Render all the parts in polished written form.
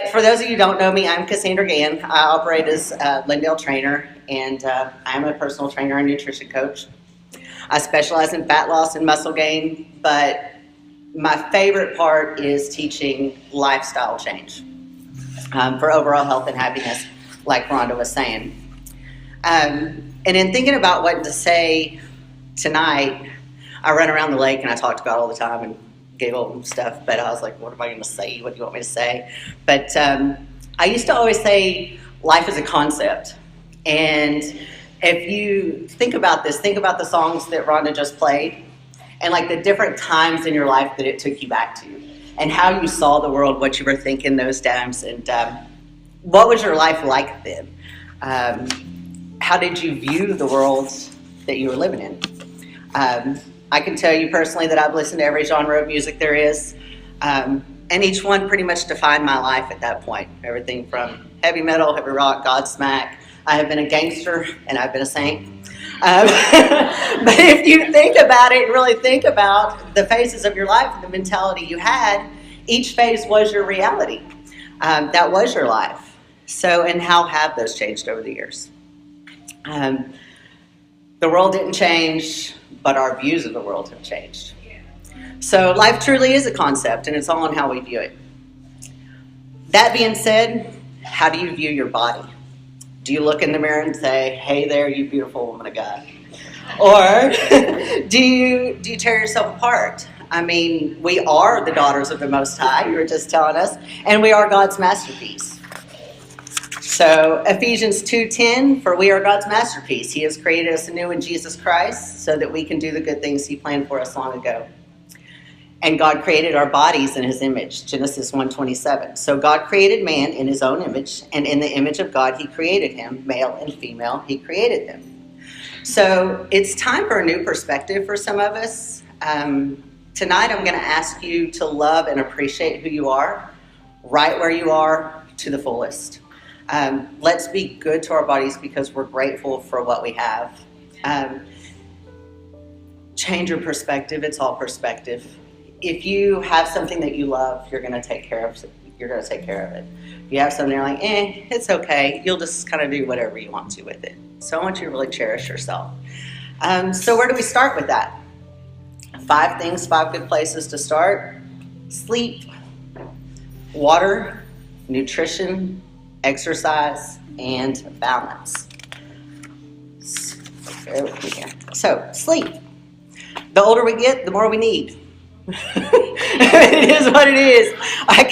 For those of you who don't know me, I'm Cassandra Gann. I operate as a Lindale trainer, and I'm a personal trainer and nutrition coach. I specialize in fat loss and muscle gain, but my favorite part is teaching lifestyle change for overall health and happiness, like Rhonda was saying. And in thinking about what to say tonight, I run around the lake and I talk to God all the time and giggle and stuff, but I was like, what am I going to say? What do you want me to say? But I used to always say life is a concept. And if you think about this, think about the songs that Rhonda just played and like the different times in your life that it took you back to and how you saw the world, what you were thinking those times, and what was your life like then? How did you view the world that you were living in? I can tell you personally that I've listened to every genre of music there is, and each one pretty much defined my life at that point. Everything from heavy metal, heavy rock, Godsmack. I have been a gangster, and I've been a saint. But if you think about it and really think about the phases of your life and the mentality you had, each phase was your reality. That was your life. So, and how have those changed over the years? The world didn't change, but our views of the world have changed. So life truly is a concept, and it's all on how we view it. That being said, how do you view your body? Do you look in the mirror and say, hey there, you beautiful woman of God? Or do you tear yourself apart? I mean, we are the daughters of the Most High, you were just telling us, and we are God's masterpiece. So Ephesians 2:10, for we are God's masterpiece. He has created us anew in Jesus Christ so that we can do the good things he planned for us long ago. And God created our bodies in his image, Genesis 1:27. So God created man in his own image, and in the image of God he created him, male and female, he created them. So it's time for a new perspective for some of us. Tonight I'm going to ask you to love and appreciate who you are, right where you are, to the fullest. Let's be good to our bodies because we're grateful for what we have. Change your perspective. It's all perspective. If you have something that you love, you're going to take care of it. You're going to take care of it. If you have something you're like, it's okay. You'll just kind of do whatever you want to with it. So I want you to really cherish yourself. So where do we start with that? 5 things, 5 good places to start. Sleep, water, nutrition, exercise, and balance. Bear with me here. So, sleep. The older we get, the more we need. It is what it is. I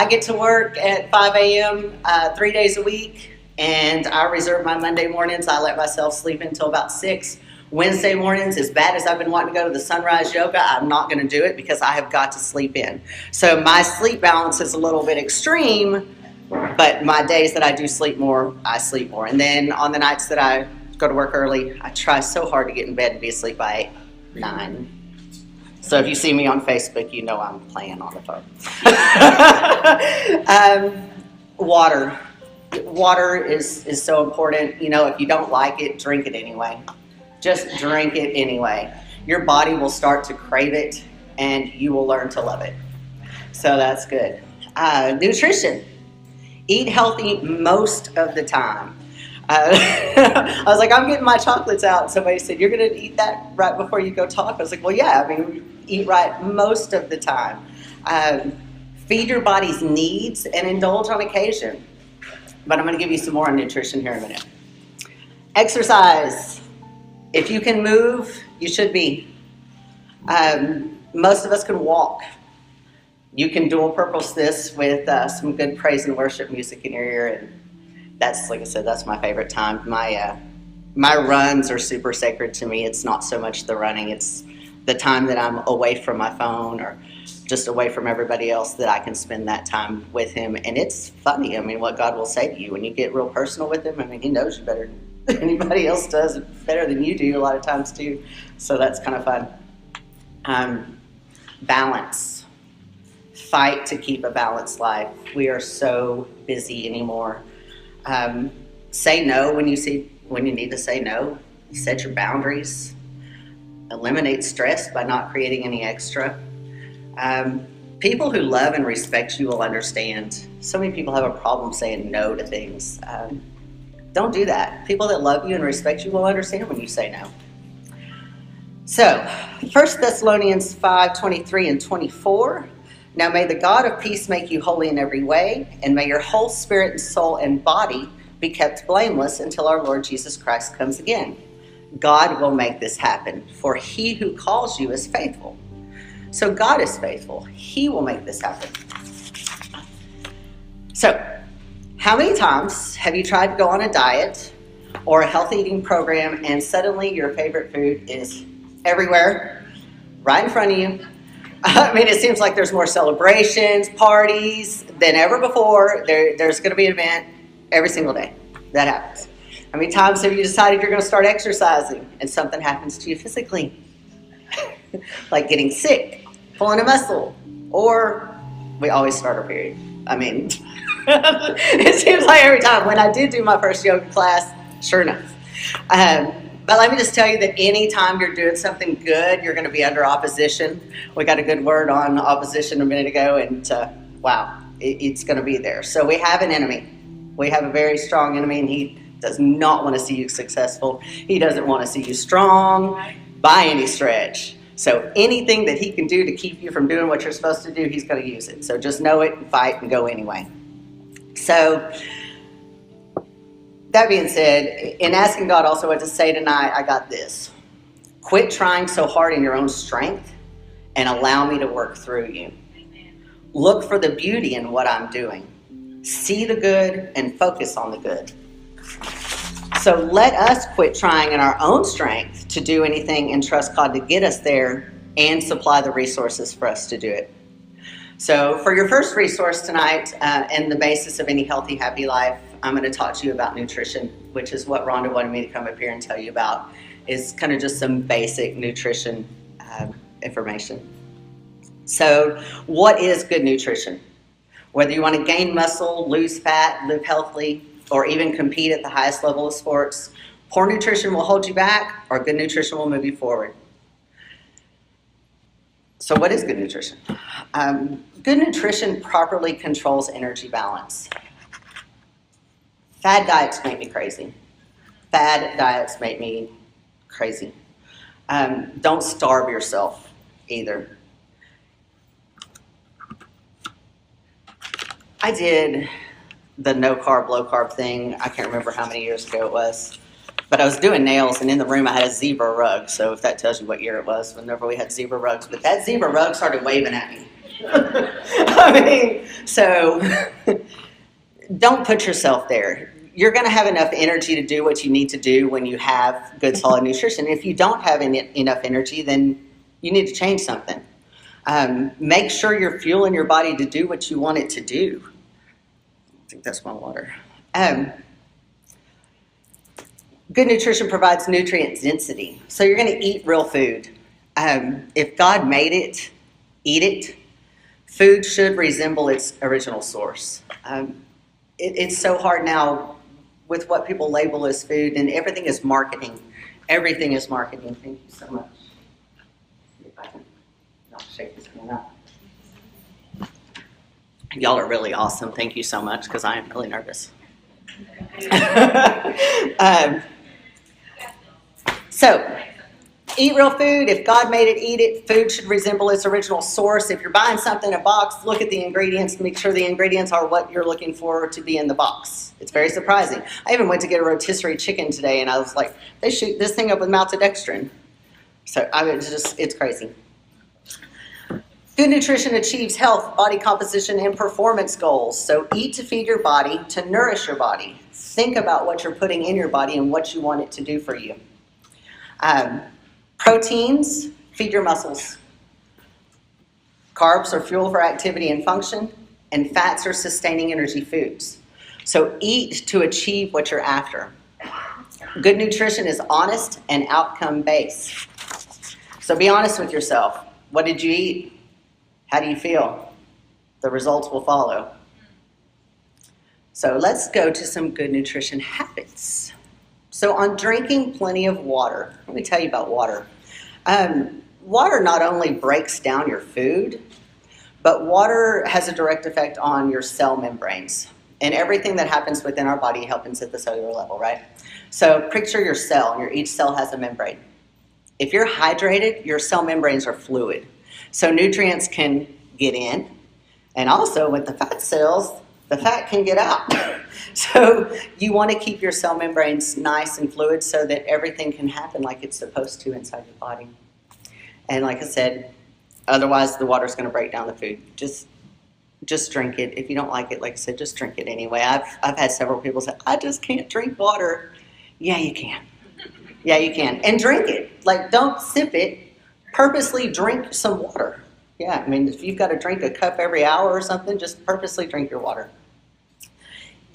get to work at 5 a.m. 3 days a week, and I reserve my Monday mornings. I let myself sleep until about 6. Wednesday mornings, as bad as I've been wanting to go to the sunrise yoga, I'm not going to do it because I have got to sleep in. So my sleep balance is a little bit extreme, but my days that I do sleep more, I sleep more. And then on the nights that I go to work early, I try so hard to get in bed and be asleep by 8, 9. So if you see me on Facebook, you know I'm playing on the phone. Water. Water is so important. You know, if you don't like it, drink it anyway. Just drink it anyway. Your body will start to crave it, and you will learn to love it. So that's good. Nutrition. Eat healthy most of the time. I was like, I'm getting my chocolates out. And somebody said, you're going to eat that right before you go talk? I was like, well, yeah, I mean, eat right most of the time. Feed your body's needs and indulge on occasion. But I'm going to give you some more on nutrition here in a minute. Exercise. If you can move, you should be. Most of us can walk. You can dual purpose this with some good praise and worship music in your ear, and that's, like I said, that's my favorite time. My runs are super sacred to me. It's not so much the running, it's the time that I'm away from my phone or just away from everybody else that I can spend that time with him. And it's funny, I mean, what God will say to you when you get real personal with him. I mean, he knows you better than anybody else does, better than you do a lot of times too. So that's kind of fun. Balance. Fight to keep a balanced life. We are so busy anymore. Say no when you need to say no. Set your boundaries. Eliminate stress by not creating any extra. People who love and respect you will understand. So many people have a problem saying no to things. Don't do that. People that love you and respect you will understand when you say no. So, 1 Thessalonians 5:23 and 24. Now may the God of peace make you holy in every way, and may your whole spirit and soul and body be kept blameless until our Lord Jesus Christ comes again. God will make this happen, for he who calls you is faithful. So God is faithful. He will make this happen. So, how many times have you tried to go on a diet or a healthy eating program and suddenly your favorite food is everywhere, right in front of you? I mean, it seems like there's more celebrations, parties than ever before. There's going to be an event every single day. That happens. How many times have you decided you're going to start exercising and something happens to you physically? Like getting sick, pulling a muscle, or we always start our period. I mean, it seems like every time. When I did do my first yoga class, sure enough. But let me just tell you that anytime you're doing something good, you're going to be under opposition. We got a good word on opposition a minute ago, and wow, it's going to be there. So we have an enemy. We have a very strong enemy, and he does not want to see you successful. He doesn't want to see you strong by any stretch. So anything that he can do to keep you from doing what you're supposed to do, he's going to use it. So just know it and fight and go anyway. So that being said, in asking God also what to say tonight, I got this. Quit trying so hard in your own strength and allow me to work through you. Look for the beauty in what I'm doing. See the good and focus on the good. So let us quit trying in our own strength to do anything and trust God to get us there and supply the resources for us to do it. So for your first resource tonight, and the basis of any healthy, happy life, I'm going to talk to you about nutrition, which is what Rhonda wanted me to come up here and tell you about, is kind of just some basic nutrition information. So what is good nutrition? Whether you want to gain muscle, lose fat, live healthily, or even compete at the highest level of sports, poor nutrition will hold you back, or good nutrition will move you forward. So what is good nutrition? Good nutrition properly controls energy balance. Fad diets make me crazy. Fad diets make me crazy. Don't starve yourself either. I did the no carb, low carb thing. I can't remember how many years ago it was. But I was doing nails, and in the room I had a zebra rug. So if that tells you what year it was, whenever we had zebra rugs. But that zebra rug started waving at me. I mean, so don't put yourself there. You're going to have enough energy to do what you need to do when you have good, solid nutrition. If you don't have enough energy, then you need to change something. Make sure you're fueling your body to do what you want it to do. I think that's my water. Good nutrition provides nutrient density. So you're going to eat real food. If God made it, eat it. Food should resemble its original source. It's so hard now with what people label as food, and everything is marketing. Everything is marketing. Thank you so much. See if I can not shake this one up. Y'all are really awesome. Thank you so much, because I am really nervous. So, eat real food. If God made it, eat it. Food should resemble its original source. If you're buying something in a box, look at the ingredients. Make sure the ingredients are what you're looking for to be in the box. It's very surprising. I even went to get a rotisserie chicken today, and I was like, they shoot this thing up with maltodextrin. So, it's crazy. Good nutrition achieves health, body composition, and performance goals. So eat to feed your body, to nourish your body. Think about what you're putting in your body and what you want it to do for you. Proteins, feed your muscles. Carbs are fuel for activity and function, and fats are sustaining energy foods. So eat to achieve what you're after. Good nutrition is honest and outcome-based. So be honest with yourself. What did you eat? How do you feel? The results will follow. So let's go to some good nutrition habits. So on drinking plenty of water, let me tell you about water. Water not only breaks down your food, But water has a direct effect on your cell membranes. And everything that happens within our body happens at the cellular level, right? So picture your cell, and each cell has a membrane. If you're hydrated, your cell membranes are fluid. So nutrients can get in, and also with the fat cells, the fat can get out. So you want to keep your cell membranes nice and fluid so that everything can happen like it's supposed to inside your body. And like I said, otherwise the water's going to break down the food. Just drink it. If you don't like it, like I said, just drink it anyway. I've had several people say, I just can't drink water. Yeah, you can. Yeah, you can. And drink it. Like, don't sip it. Purposely drink some water. Yeah, I mean, if you've got to drink a cup every hour or something, just purposely drink your water.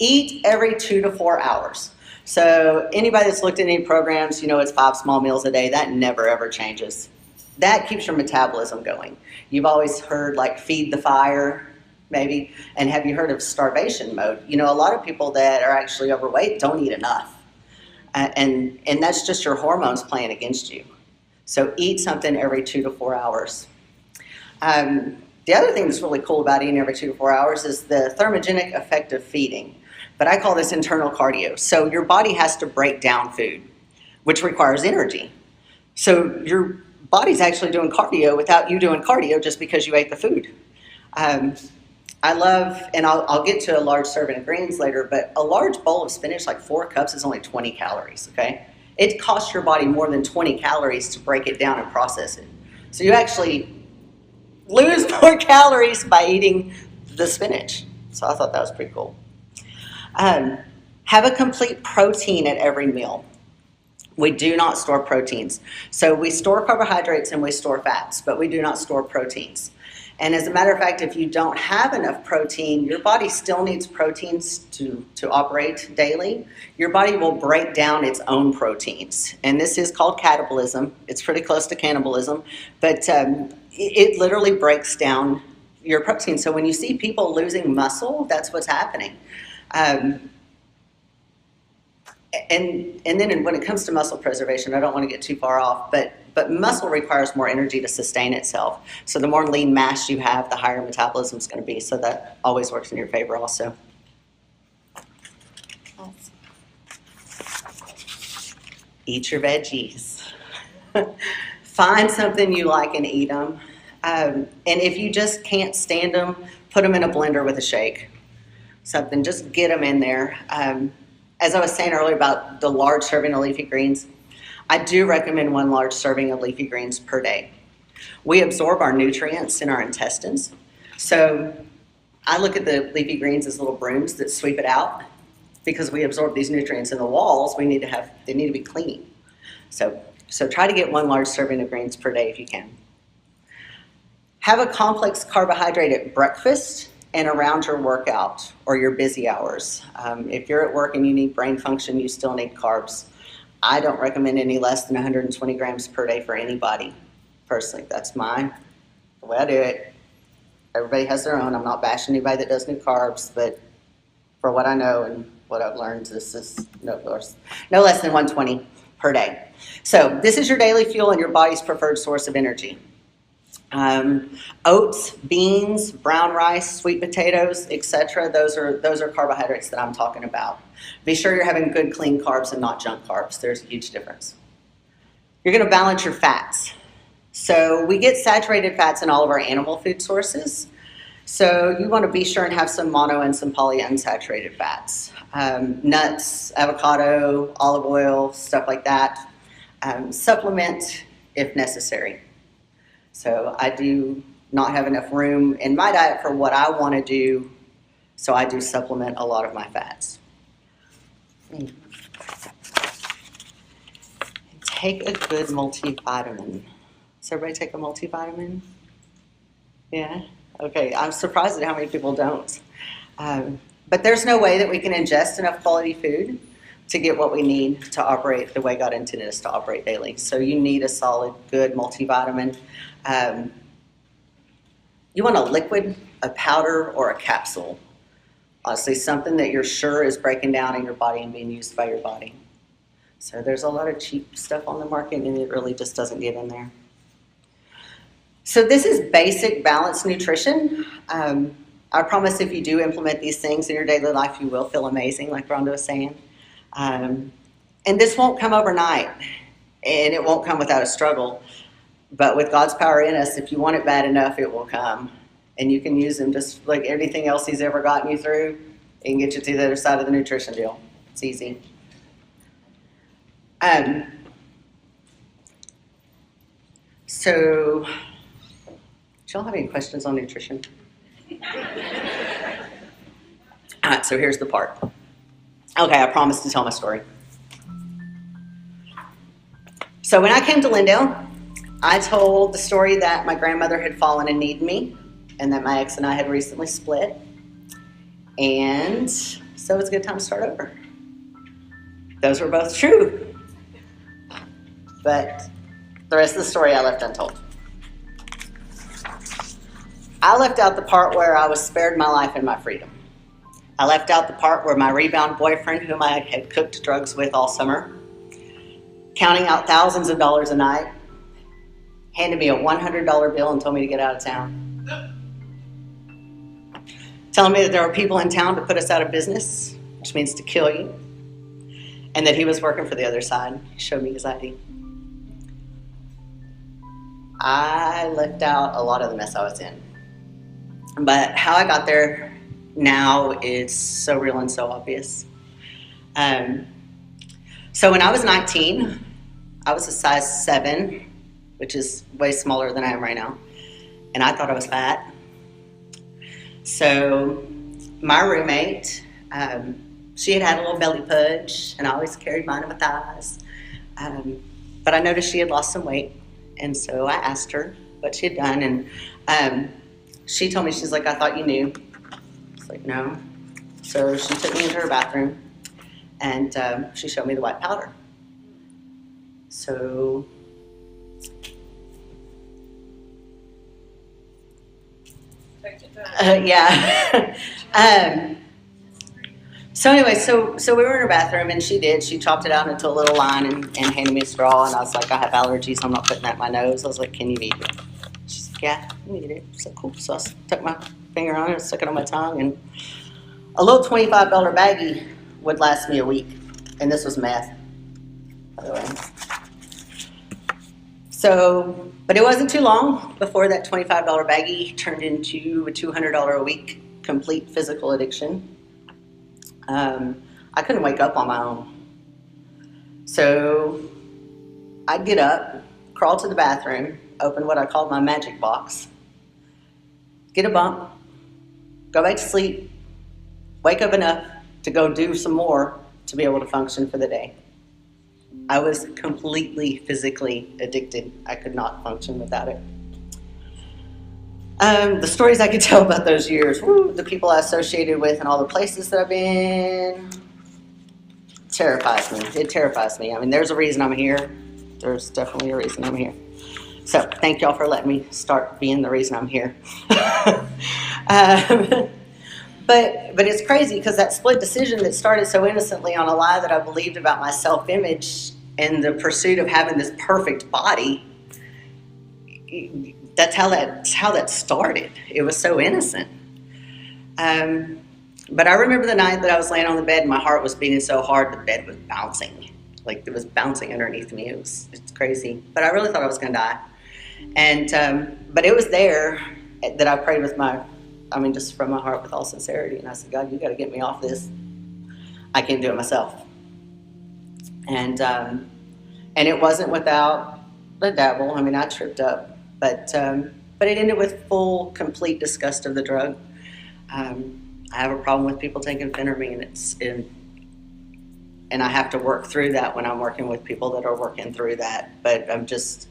Eat every 2 to 4 hours. So anybody that's looked at any programs, you know it's 5 small meals a day. That never, ever changes. That keeps your metabolism going. You've always heard, like, feed the fire, maybe. And have you heard of starvation mode? You know, a lot of people that are actually overweight don't eat enough. And that's just your hormones playing against you. So eat something every 2 to 4 hours. The other thing that's really cool about eating every 2 to 4 hours is the thermogenic effect of feeding. But I call this internal cardio. So your body has to break down food, which requires energy. So your body's actually doing cardio without you doing cardio just because you ate the food. I love, and I'll get to a large serving of greens later, but a large bowl of spinach, like 4 cups, is only 20 calories, okay? It costs your body more than 20 calories to break it down and process it. So you actually lose more calories by eating the spinach. So I thought that was pretty cool. Have a complete protein at every meal. We do not store proteins. So we store carbohydrates and we store fats, but we do not store proteins. And as a matter of fact, if you don't have enough protein, your body still needs proteins to operate daily. Your body will break down its own proteins. And this is called catabolism. It's pretty close to cannibalism, but it literally breaks down your protein. So when you see people losing muscle, that's what's happening. And then when it comes to muscle preservation, I don't want to get too far off, but muscle requires more energy to sustain itself. So the more lean mass you have, the higher metabolism is going to be. So that always works in your favor also. Eat your veggies. Find something you like and eat them. And if you just can't stand them, put them in a blender with a shake. Something, just get them in there. As I was saying earlier about the large serving of leafy greens, I do recommend 1 large serving of leafy greens per day. We absorb our nutrients in our intestines. So I look at the leafy greens as little brooms that sweep it out because we absorb these nutrients in the walls. They need to be clean. So try to get 1 large serving of greens per day if you can. Have a complex carbohydrate at breakfast and around your workout or your busy hours. If you're at work and you need brain function, you still need carbs. I don't recommend any less than 120 grams per day for anybody. Personally, that's the way I do it. Everybody has their own. I'm not bashing anybody that does new carbs, but for what I know and what I've learned, this is no less than 120 per day. So this is your daily fuel and your body's preferred source of energy. Oats, beans, brown rice, sweet potatoes, etc. Those are carbohydrates that I'm talking about. Be sure you're having good clean carbs and not junk carbs. There's a huge difference. You're going to balance your fats. So we get saturated fats in all of our animal food sources. So you want to be sure and have some mono and some polyunsaturated fats. Nuts, avocado, olive oil, stuff like that. Supplement if necessary. So I do not have enough room in my diet for what I want to do, so I do supplement a lot of my fats. Take a good multivitamin. Does everybody take a multivitamin? Yeah? Okay, I'm surprised at how many people don't. But there's no way that we can ingest enough quality food to get what we need to operate the way God intended us to operate daily. So you need a solid, good multivitamin. You want a liquid, a powder, or a capsule. Honestly, something that you're sure is breaking down in your body and being used by your body. So there's a lot of cheap stuff on the market, and it really just doesn't get in there. So this is basic balanced nutrition. I promise if you do implement these things in your daily life, you will feel amazing, like Rhonda was saying. And this won't come overnight, and it won't come without a struggle. But with God's power in us, if you want it bad enough, it will come. And you can use Him just like everything else He's ever gotten you through. It can get you to the other side of the nutrition deal. It's easy. So, do y'all have any questions on nutrition? All right, so here's the part. Okay, I promised to tell my story. So when I came to Lindale, I told the story that my grandmother had fallen and needed me, and that my ex and I had recently split. And so it's a good time to start over. Those were both true. But the rest of the story I left untold. I left out the part where I was spared my life and my freedom. I left out the part where my rebound boyfriend, whom I had cooked drugs with all summer, counting out thousands of dollars a night, handed me a $100 bill and told me to get out of town. Telling me that there were people in town to put us out of business, which means to kill you, and that he was working for the other side. He showed me his ID. I left out a lot of the mess I was in. But how I got there now is so real and so obvious. So when I was 19, I was a size 7, which is way smaller than I am right now, and I thought I was fat. So my roommate, she had a little belly pudge, and I always carried mine in my thighs. But I noticed she had lost some weight, and so I asked her what she had done, and she told me, she's like, I thought you knew. I was like, no. So she took me into her bathroom, and she showed me the white powder. So yeah. So anyway, so we were in her bathroom, and she chopped it out into a little line and handed me a straw, and I was like, I have allergies, so I'm not putting that in my nose. I was like, can you eat it? She's like, yeah, you can eat it. So cool. So I stuck my finger on it, stuck it on my tongue, and a little $25 baggie would last me a week, and this was meth, by the way. So, but it wasn't too long before that $25 baggie turned into a $200 a week complete physical addiction. I couldn't wake up on my own. So I'd get up, crawl to the bathroom, open what I called my magic box, get a bump, go back to sleep, wake up enough to go do some more to be able to function for the day. I was completely physically addicted. I could not function without it. The stories I could tell about those years, the people I associated with and all the places that I've been, terrifies me. It terrifies me. I mean, there's a reason I'm here. There's definitely a reason I'm here. So thank y'all for letting me start being the reason I'm here. But it's crazy because that split decision that started so innocently on a lie that I believed about my self-image and the pursuit of having this perfect body, that's how that started. It was so innocent. But I remember the night that I was laying on the bed and my heart was beating so hard the bed was bouncing. Like it was bouncing underneath me. It's crazy. But I really thought I was going to die. And but it was there that I prayed just from my heart with all sincerity. And I said, God, you got to get me off this. I can't do it myself. And it wasn't without the devil. I mean, I tripped up. But it ended with full, complete disgust of the drug. I have a problem with people taking phentermine, and I have to work through that when I'm working with people that are working through that. But I just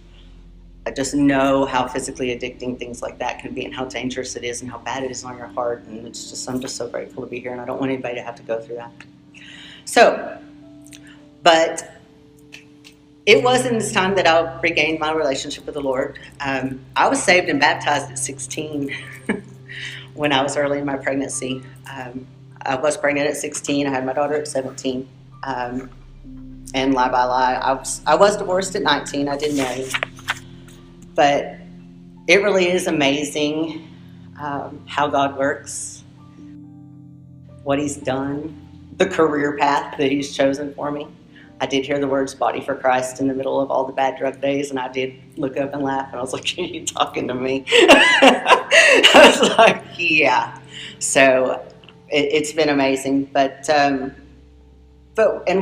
know how physically addicting things like that can be, and how dangerous it is, and how bad it is on your heart. And I'm just so grateful to be here, and I don't want anybody to have to go through that. So, but it was in this time that I regained my relationship with the Lord. I was saved and baptized at 16 when I was early in my pregnancy. I was pregnant at 16. I had my daughter at 17. And lie by lie, I was divorced at 19. I didn't marry. But It really is amazing how God works, what He's done, the career path that He's chosen for me. I did hear the words "body for Christ" in the middle of all the bad drug days, and I did look up and laugh, and I was like, "Are you talking to me?" I was like, "Yeah." So it's been amazing, but and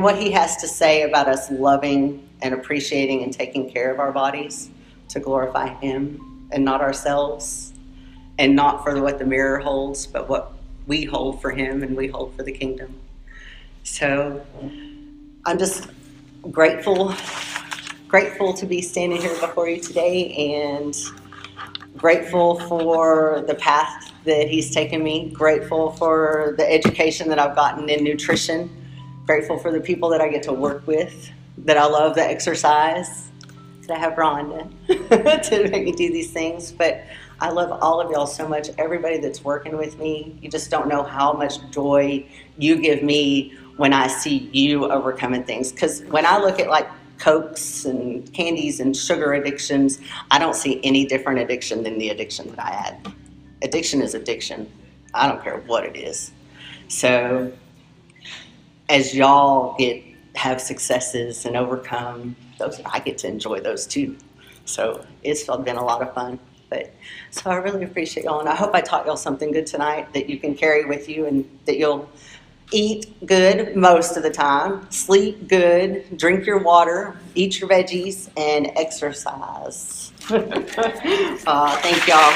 what He has to say about us loving and appreciating and taking care of our bodies to glorify Him and not ourselves, and not for what the mirror holds, but what we hold for Him and we hold for the kingdom. So I'm just grateful to be standing here before you today, and grateful for the path that He's taken me, grateful for the education that I've gotten in nutrition, grateful for the people that I get to work with, that I love the exercise, that I have Rhonda to make me do these things. But I love all of y'all so much, everybody that's working with me. You just don't know how much joy you give me when I see you overcoming things. Because when I look at like Cokes and candies and sugar addictions, I don't see any different addiction than the addiction that I had. Addiction is addiction. I don't care what it is. So as y'all have successes and overcome those, I get to enjoy those too. So it's been a lot of fun. So I really appreciate y'all, and I hope I taught y'all something good tonight that you can carry with you, and that you'll eat good most of the time, sleep good, drink your water, eat your veggies, and exercise. Thank y'all.